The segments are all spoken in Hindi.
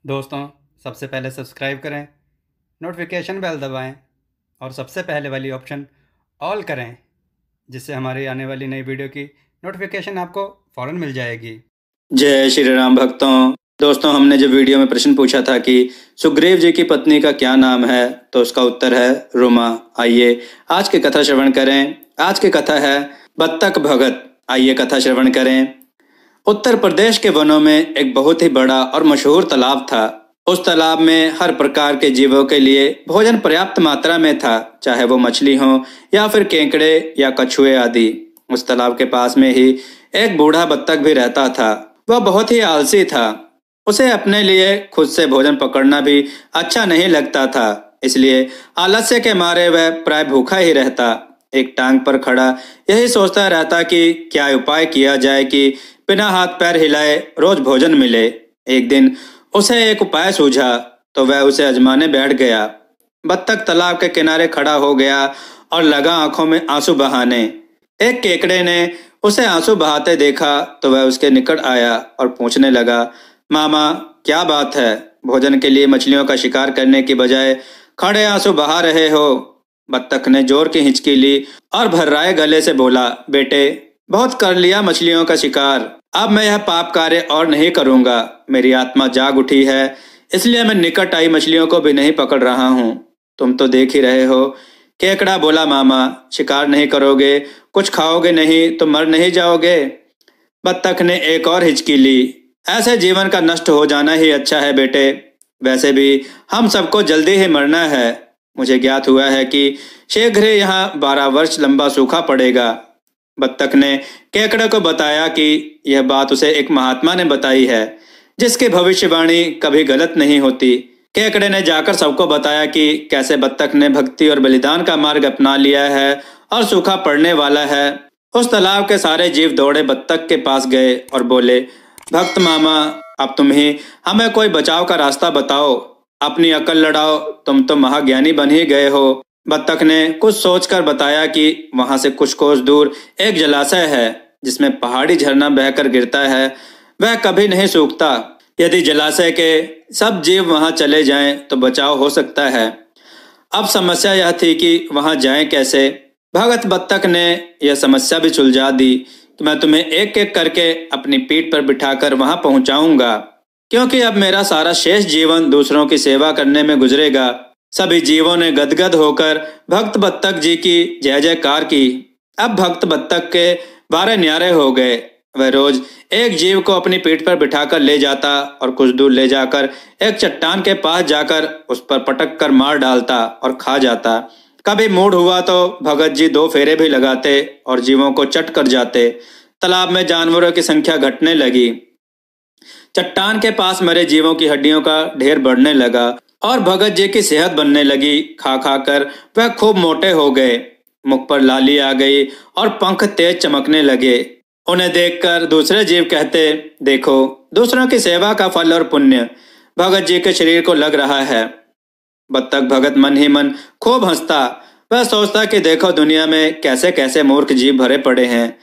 दोस्तों, सबसे पहले सब्सक्राइब करें, नोटिफिकेशन बेल दबाएं और सबसे पहले वाली ऑप्शन ऑल करें, जिससे हमारी आने वाली नई वीडियो की नोटिफिकेशन आपको फ़ौरन मिल जाएगी। जय श्री राम भक्तों। दोस्तों, हमने जो वीडियो में प्रश्न पूछा था कि सुग्रीव जी की पत्नी का क्या नाम है, तो उसका उत्तर है रुमा। आइए आज की कथा श्रवण करें। आज की कथा है बत्तख भगत। आइए कथा श्रवण करें। उत्तर प्रदेश के वनों में एक बहुत ही बड़ा और मशहूर तालाब था। उस तालाब में हर प्रकार के जीवों के लिए भोजन पर्याप्त मात्रा में था, चाहे वो मछली हो या फिर केकड़े या कछुए आदि। उस तालाब के पास में ही एक बूढ़ा बत्तख भी रहता था। वह बहुत ही आलसी था। उसे अपने लिए खुद से भोजन पकड़ना भी अच्छा नहीं लगता था, इसलिए आलस्य के मारे वह प्राय भूखा ही रहता। एक टांग पर खड़ा यही सोचता रहता कि क्या उपाय किया जाए कि बिना हाथ पैर हिलाए रोज भोजन मिले। एक दिन उसे एक उपाय सूझा तो वह उसे आजमाने बैठ गया। बत्तख तालाब के किनारे खड़ा हो गया और लगा आंखों में आंसू बहाने। एक केकड़े ने उसे आंसू बहाते देखा तो वह उसके निकट आया और पूछने लगा, मामा क्या बात है, भोजन के लिए मछलियों का शिकार करने की बजाय खड़े आंसू बहा रहे हो। बत्तख ने जोर की हिचकी ली और भर्राए गले से बोला, बेटे बहुत कर लिया मछलियों का शिकार, अब मैं यह पाप कार्य और नहीं करूंगा। मेरी आत्मा जाग उठी है, इसलिए मैं निकट आई मछलियों को भी नहीं पकड़ रहा हूँ। तुम तो देख ही रहे हो। केकड़ा बोला, मामा शिकार नहीं करोगे, कुछ खाओगे नहीं तो मर नहीं जाओगे। बत्तख ने एक और हिचकी ली, ऐसे जीवन का नष्ट हो जाना ही अच्छा है बेटे, वैसे भी हम सबको जल्दी ही मरना है। मुझे ज्ञात हुआ है कि शीघ्र ही यहाँ 12 वर्ष लंबा सूखा पड़ेगा। बत्तख ने केकड़े को बताया कि यह बात उसे एक महात्मा ने बताई है, जिसकी भविष्यवाणी कभी गलत नहीं होती। केकड़े ने जाकर सबको बताया कि कैसे बत्तख ने भक्ति और बलिदान का मार्ग अपना लिया है और सूखा पड़ने वाला है। उस तालाब के सारे जीव दौड़े बत्तख के पास गए और बोले, भक्त मामा अब तुम ही हमें कोई बचाव का रास्ता बताओ, अपनी अकल लड़ाओ, तुम तो महाज्ञानी बन ही गए हो। बत्तख ने कुछ सोचकर बताया कि वहां से कुछ कोस दूर एक जलाशय है, जिसमें पहाड़ी झरना बहकर गिरता है। वह कभी नहीं सूखता। यदि जलाशय के सब जीव वहां चले जाएं तो बचाव हो सकता है। अब समस्या यह थी कि वहां जाएं कैसे। भगत बत्तख ने यह समस्या भी सुलझा दी कि मैं तुम्हें एक एक करके अपनी पीठ पर बिठाकर वहां पहुंचाऊंगा, क्योंकि अब मेरा सारा शेष जीवन दूसरों की सेवा करने में गुजरेगा। सभी जीवों ने गदगद होकर भक्त बत्तख जी की जय जयकार की। अब भक्त बत्तख के 12 न्यारे हो गए। वह रोज एक जीव को अपनी पीठ पर बिठाकर ले जाता और कुछ दूर ले जाकर एक चट्टान के पास जाकर उस पर पटक कर मार डालता और खा जाता। कभी मूड हुआ तो भगत जी 2 फेरे भी लगाते और जीवों को चट कर जाते। तालाब में जानवरों की संख्या घटने लगी। चट्टान के पास मरे जीवों की हड्डियों का ढेर बढ़ने लगा और भगत जी की सेहत बनने लगी। खा खा कर वह खूब मोटे हो गए। मुख पर लाली आ गई और पंख तेज चमकने लगे। उन्हें देखकर दूसरे जीव कहते, देखो दूसरों की सेवा का फल और पुण्य भगत जी के शरीर को लग रहा है। बत्तख भगत मन ही मन खूब हंसता। वह सोचता कि देखो दुनिया में कैसे कैसे मूर्ख जीव भरे पड़े हैं,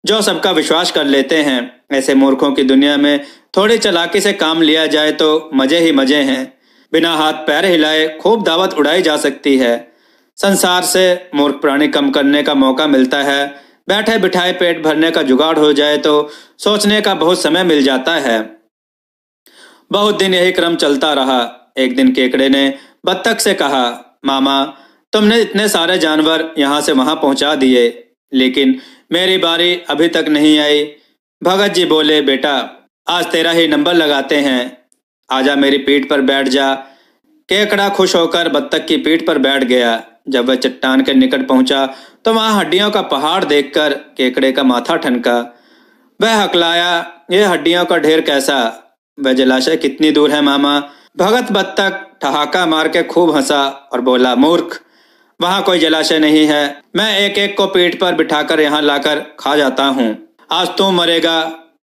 जो सबका विश्वास कर लेते हैं। ऐसे मूर्खों की दुनिया में थोड़ी चालाकी से काम लिया जाए तो मजे ही मजे हैं। बिना हाथ पैर हिलाए खूब दावत उड़ाई जा सकती है। संसार से मूर्ख प्राणी कम करने का मौका मिलता है। बैठे बिठाए पेट भरने का जुगाड़ हो जाए तो सोचने का बहुत समय मिल जाता है। बहुत दिन यही क्रम चलता रहा। एक दिन केकड़े ने बत्तख से कहा, मामा तुमने इतने सारे जानवर यहाँ से वहां पहुंचा दिए, लेकिन मेरी बारी अभी तक नहीं आई। भगत जी बोले, बेटा आज तेरा ही नंबर लगाते हैं, आजा मेरी पीठ पर बैठ जा। केकड़ा खुश होकर बत्तख की पीठ पर बैठ गया। जब वह चट्टान के निकट पहुंचा तो वहां हड्डियों का पहाड़ देखकर केकड़े का माथा ठनका। वह हकलाया, यह हड्डियों का ढेर कैसा? वह जलाशय कितनी दूर है मामा? भगत बत्तख ठहाका मार के खूब हंसा और बोला, मूर्ख वहां कोई जलाशय नहीं है। मैं एक एक को पीठ पर बिठाकर यहाँ लाकर खा जाता हूँ। आज तू मरेगा।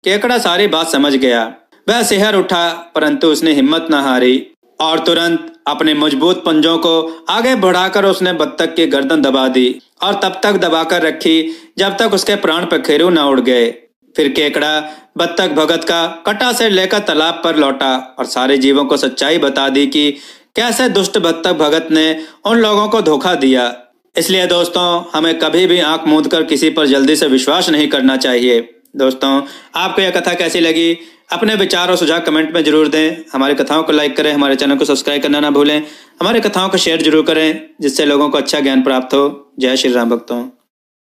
केकड़ा सारी बात समझ गया। वह सिहर उठा, परंतु उसने हिम्मत न हारी और तुरंत अपने मजबूत पंजों को आगे बढ़ाकर उसने बत्तख की गर्दन दबा दी और तब तक दबाकर रखी जब तक उसके प्राण पखेरु न उड़ गए। फिर केकड़ा बत्तख भगत का कटा से लेकर तालाब पर लौटा और सारे जीवों को सच्चाई बता दी कि कैसे दुष्ट बत्तख भगत ने उन लोगों को धोखा दिया। इसलिए दोस्तों, हमें कभी भी आंख मूंद कर किसी पर जल्दी से विश्वास नहीं करना चाहिए। दोस्तों, आपको यह कथा कैसी लगी? अपने विचार और सुझाव कमेंट में जरूर दें। हमारी कथाओं को लाइक करें, हमारे चैनल को सब्सक्राइब करना ना भूलें। हमारी कथाओं को शेयर जरूर करें जिससे लोगों को अच्छा ज्ञान प्राप्त हो। जय श्री राम भक्तों।